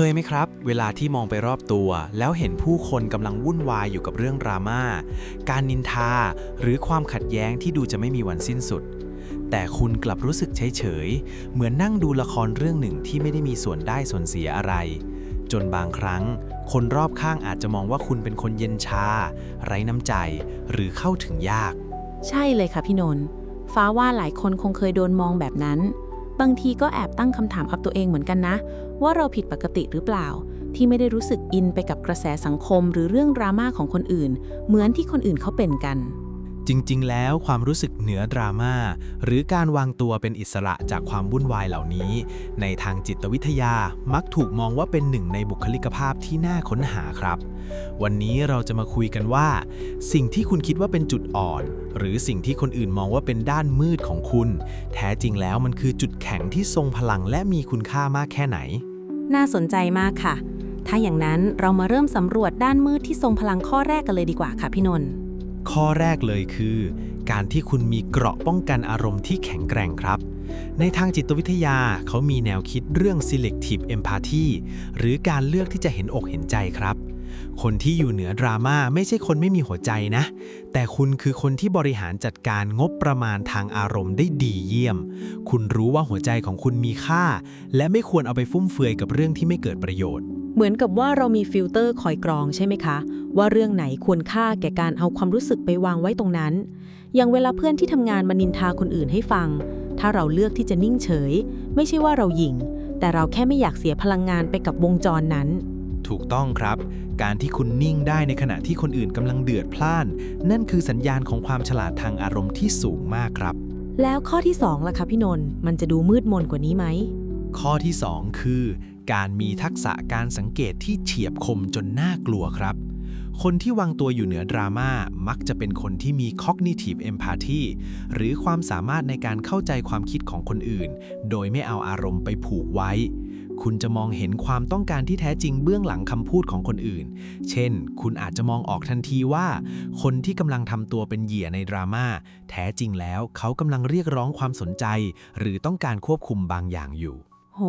ยไหมครับเวลาที่มองไปรอบตัวแล้วเห็นผู้คนกำลังวุ่นวายอยู่กับเรื่องดราม่าการนินทาหรือความขัดแย้งที่ดูจะไม่มีวันสิ้นสุดแต่คุณกลับรู้สึกเฉยๆเหมือนนั่งดูละครเรื่องหนึ่งที่ไม่ได้มีส่วนได้ส่วนเสียอะไรจนบางครั้งคนรอบข้างอาจจะมองว่าคุณเป็นคนเย็นชาไร้น้ำใจหรือเข้าถึงยากใช่เลยค่ะพี่นนท์ฟ้าว่าหลายคนคงเคยโดนมองแบบนั้นบางทีก็แอบตั้งคำถามกับตัวเองเหมือนกันนะว่าเราผิดปกติหรือเปล่าที่ไม่ได้รู้สึกอินไปกับกระแสสังคมหรือเรื่องดราม่าของคนอื่นเหมือนที่คนอื่นเขาเป็นกันจริงๆแล้วความรู้สึกเหนือดราม่าหรือการวางตัวเป็นอิสระจากความวุ่นวายเหล่านี้ในทางจิตวิทยามักถูกมองว่าเป็นหนึ่งในบุคลิกภาพที่น่าค้นหาครับวันนี้เราจะมาคุยกันว่าสิ่งที่คุณคิดว่าเป็นจุดอ่อนหรือสิ่งที่คนอื่นมองว่าเป็นด้านมืดของคุณแท้จริงแล้วมันคือจุดแข็งที่ทรงพลังและมีคุณค่ามากแค่ไหนน่าสนใจมากค่ะถ้าอย่างนั้นเรามาเริ่มสำรวจด้านมืดที่ทรงพลังข้อแรกกันเลยดีกว่าค่ะพี่นนท์ข้อแรกเลยคือการที่คุณมีเกราะป้องกันอารมณ์ที่แข็งแกร่งครับในทางจิตวิทยาเขามีแนวคิดเรื่อง selective empathy หรือการเลือกที่จะเห็นอกเห็นใจครับคนที่อยู่เหนือดราม่าไม่ใช่คนไม่มีหัวใจนะแต่คุณคือคนที่บริหารจัดการงบประมาณทางอารมณ์ได้ดีเยี่ยมคุณรู้ว่าหัวใจของคุณมีค่าและไม่ควรเอาไปฟุ่มเฟือยกับเรื่องที่ไม่เกิดประโยชน์เหมือนกับว่าเรามีฟิลเตอร์คอยกรองใช่ไหมคะว่าเรื่องไหนควรค่าแก่การเอาความรู้สึกไปวางไว้ตรงนั้นอย่างเวลาเพื่อนที่ทำงานมานินทาคนอื่นให้ฟังถ้าเราเลือกที่จะนิ่งเฉยไม่ใช่ว่าเราหยิ่งแต่เราแค่ไม่อยากเสียพลังงานไปกับวงจรนั้นถูกต้องครับการที่คุณนิ่งได้ในขณะที่คนอื่นกำลังเดือดพล่านนั่นคือสัญญาณของความฉลาดทางอารมณ์ที่สูงมากครับแล้วข้อที่2ล่ะคะพี่นนท์มันจะดูมืดมนกว่านี้ไหมข้อที่2คือการมีทักษะการสังเกตที่เฉียบคมจนน่ากลัวครับคนที่วางตัวอยู่เหนือดราม่ามักจะเป็นคนที่มี cognitive empathy หรือความสามารถในการเข้าใจความคิดของคนอื่นโดยไม่เอาอารมณ์ไปผูกไว้คุณจะมองเห็นความต้องการที่แท้จริงเบื้องหลังคำพูดของคนอื่นเช่นคุณอาจจะมองออกทันทีว่าคนที่กำลังทำตัวเป็นเหยื่อในดราม่าแท้จริงแล้วเขากำลังเรียกร้องความสนใจหรือต้องการควบคุมบางอย่างอยู่โห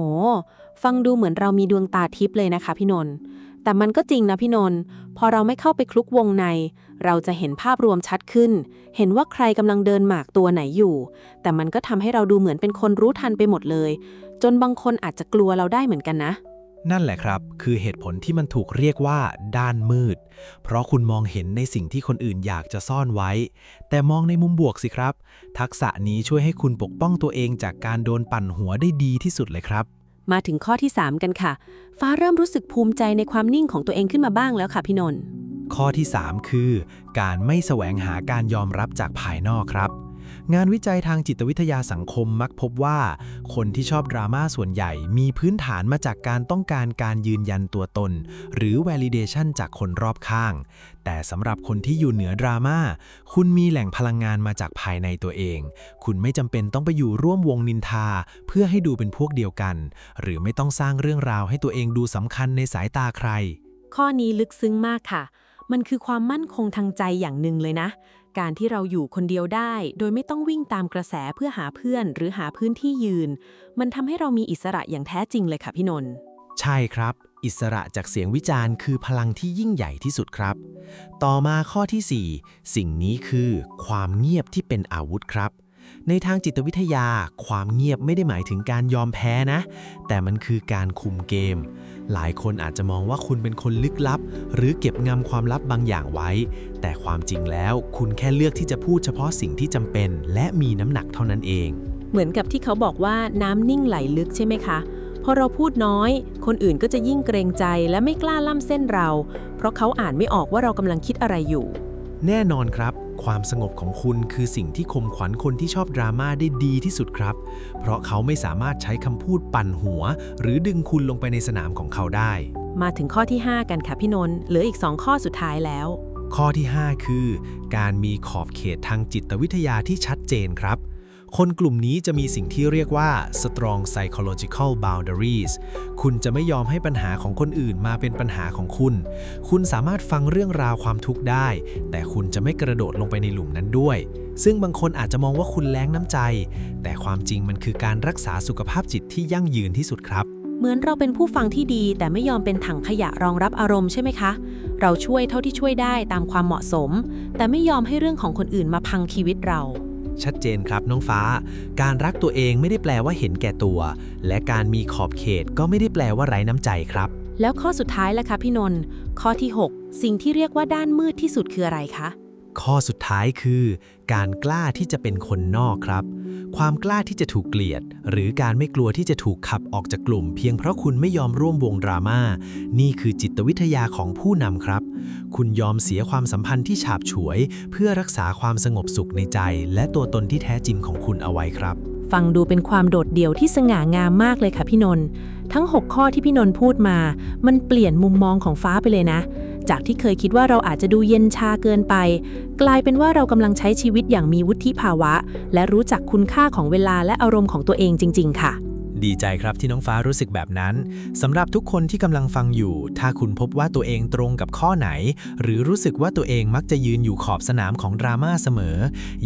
ฟังดูเหมือนเรามีดวงตาทิพย์เลยนะคะพี่นนท์แต่มันก็จริงนะพี่นนท์พอเราไม่เข้าไปคลุกวงในเราจะเห็นภาพรวมชัดขึ้นเห็นว่าใครกำลังเดินหมากตัวไหนอยู่แต่มันก็ทำให้เราดูเหมือนเป็นคนรู้ทันไปหมดเลยจนบางคนอาจจะกลัวเราได้เหมือนกันนะนั่นแหละครับคือเหตุผลที่มันถูกเรียกว่าด้านมืดเพราะคุณมองเห็นในสิ่งที่คนอื่นอยากจะซ่อนไว้แต่มองในมุมบวกสิครับทักษะนี้ช่วยให้คุณปกป้องตัวเองจากการโดนปั่นหัวได้ดีที่สุดเลยครับมาถึงข้อที่3กันค่ะฟ้าเริ่มรู้สึกภูมิใจในความนิ่งของตัวเองขึ้นมาบ้างแล้วค่ะพี่นนท์ข้อที่3คือการไม่แสวงหาการยอมรับจากภายนอกครับงานวิจัยทางจิตวิทยาสังคมมักพบว่าคนที่ชอบดราม่าส่วนใหญ่มีพื้นฐานมาจากการต้องการการยืนยันตัวตนหรือ validation จากคนรอบข้างแต่สำหรับคนที่อยู่เหนือดราม่าคุณมีแหล่งพลังงานมาจากภายในตัวเองคุณไม่จำเป็นต้องไปอยู่ร่วมวงนินทาเพื่อให้ดูเป็นพวกเดียวกันหรือไม่ต้องสร้างเรื่องราวให้ตัวเองดูสำคัญในสายตาใครข้อนี้ลึกซึ้งมากค่ะมันคือความมั่นคงทางใจอย่างหนึ่งเลยนะการที่เราอยู่คนเดียวได้โดยไม่ต้องวิ่งตามกระแสเพื่อหาเพื่อนหรือหาพื้นที่ยืนมันทำให้เรามีอิสระอย่างแท้จริงเลยค่ะพี่นนท์ใช่ครับอิสระจากเสียงวิจารณ์คือพลังที่ยิ่งใหญ่ที่สุดครับต่อมาข้อที่4สิ่งนี้คือความเงียบที่เป็นอาวุธครับในทางจิตวิทยาความเงียบไม่ได้หมายถึงการยอมแพ้นะแต่มันคือการคุมเกมหลายคนอาจจะมองว่าคุณเป็นคนลึกลับหรือเก็บงำความลับบางอย่างไว้แต่ความจริงแล้วคุณแค่เลือกที่จะพูดเฉพาะสิ่งที่จำเป็นและมีน้ำหนักเท่านั้นเองเหมือนกับที่เขาบอกว่าน้ำนิ่งไหลลึกใช่ไหมคะพอเราพูดน้อยคนอื่นก็จะยิ่งเกรงใจและไม่กล้าล่ำเส้นเราเพราะเขาอ่านไม่ออกว่าเรากำลังคิดอะไรอยู่แน่นอนครับความสงบของคุณคือสิ่งที่ข่มขวัญคนที่ชอบดราม่าได้ดีที่สุดครับเพราะเขาไม่สามารถใช้คำพูดปั่นหัวหรือดึงคุณลงไปในสนามของเขาได้มาถึงข้อที่5กันค่ะพี่นนท์เหลืออีก2ข้อสุดท้ายแล้วข้อที่5คือการมีขอบเขตทางจิตวิทยาที่ชัดเจนครับคนกลุ่มนี้จะมีสิ่งที่เรียกว่า strong psychological boundaries คุณจะไม่ยอมให้ปัญหาของคนอื่นมาเป็นปัญหาของคุณคุณสามารถฟังเรื่องราวความทุกข์ได้แต่คุณจะไม่กระโดดลงไปในหลุมนั้นด้วยซึ่งบางคนอาจจะมองว่าคุณแล้งน้ำใจแต่ความจริงมันคือการรักษาสุขภาพจิตที่ยั่งยืนที่สุดครับ เหมือนเราเป็นผู้ฟังที่ดีแต่ไม่ยอมเป็นถังขยะรองรับอารมณ์ใช่ไหมคะ เราช่วยเท่าที่ช่วยได้ตามความเหมาะสมแต่ไม่ยอมให้เรื่องของคนอื่นมาพังชีวิตเราชัดเจนครับน้องฟ้าการรักตัวเองไม่ได้แปลว่าเห็นแก่ตัวและการมีขอบเขตก็ไม่ได้แปลว่าไร้น้ำใจครับแล้วข้อสุดท้ายล่ะคะพี่นนท์ข้อที่ 6 สิ่งที่เรียกว่าด้านมืดที่สุดคืออะไรคะข้อสุดท้ายคือการกล้าที่จะเป็นคนนอกครับความกล้าที่จะถูกเกลียดหรือการไม่กลัวที่จะถูกขับออกจากกลุ่มเพียงเพราะคุณไม่ยอมร่วมวงดราม่านี่คือจิตวิทยาของผู้นำครับคุณยอมเสียความสัมพันธ์ที่ฉาบฉวยเพื่อรักษาความสงบสุขในใจและตัวตนที่แท้จริงของคุณเอาไว้ครับฟังดูเป็นความโดดเดี่ยวที่สง่างามมากเลยค่ะพี่นนท์ทั้ง 6 ข้อที่พี่นนท์พูดมามันเปลี่ยนมุมมองของฟ้าไปเลยนะจากที่เคยคิดว่าเราอาจจะดูเย็นชาเกินไปกลายเป็นว่าเรากำลังใช้ชีวิตอย่างมีวุฒิภาวะและรู้จักคุณค่าของเวลาและอารมณ์ของตัวเองจริงๆค่ะดีใจครับที่น้องฟ้ารู้สึกแบบนั้นสำหรับทุกคนที่กำลังฟังอยู่ถ้าคุณพบว่าตัวเองตรงกับข้อไหนหรือรู้สึกว่าตัวเองมักจะยืนอยู่ขอบสนามของดราม่าเสมอ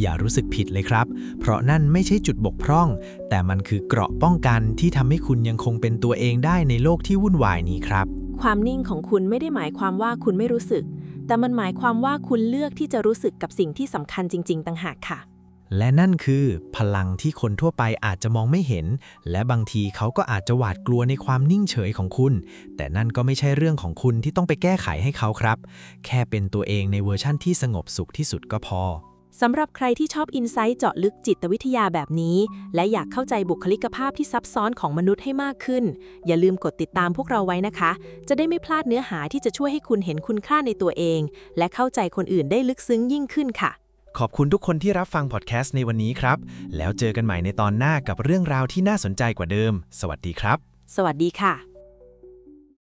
อย่ารู้สึกผิดเลยครับเพราะนั่นไม่ใช่จุดบกพร่องแต่มันคือเกราะป้องกันที่ทำให้คุณยังคงเป็นตัวเองได้ในโลกที่วุ่นวายนี้ครับความนิ่งของคุณไม่ได้หมายความว่าคุณไม่รู้สึกแต่มันหมายความว่าคุณเลือกที่จะรู้สึกกับสิ่งที่สำคัญจริงๆต่างหากค่ะและนั่นคือพลังที่คนทั่วไปอาจจะมองไม่เห็นและบางทีเขาก็อาจจะหวาดกลัวในความนิ่งเฉยของคุณแต่นั่นก็ไม่ใช่เรื่องของคุณที่ต้องไปแก้ไขให้เขาครับแค่เป็นตัวเองในเวอร์ชั่นที่สงบสุขที่สุดก็พอสำหรับใครที่ชอบอินไซต์เจาะลึกจิตวิทยาแบบนี้และอยากเข้าใจบุคลิกภาพที่ซับซ้อนของมนุษย์ให้มากขึ้นอย่าลืมกดติดตามพวกเราไว้นะคะจะได้ไม่พลาดเนื้อหาที่จะช่วยให้คุณเห็นคุณค่าในตัวเองและเข้าใจคนอื่นได้ลึกซึ้งยิ่งขึ้นค่ะขอบคุณทุกคนที่รับฟังพอดแคสต์ในวันนี้ครับแล้วเจอกันใหม่ในตอนหน้ากับเรื่องราวที่น่าสนใจกว่าเดิมสวัสดีครับสวัสดีค่ะ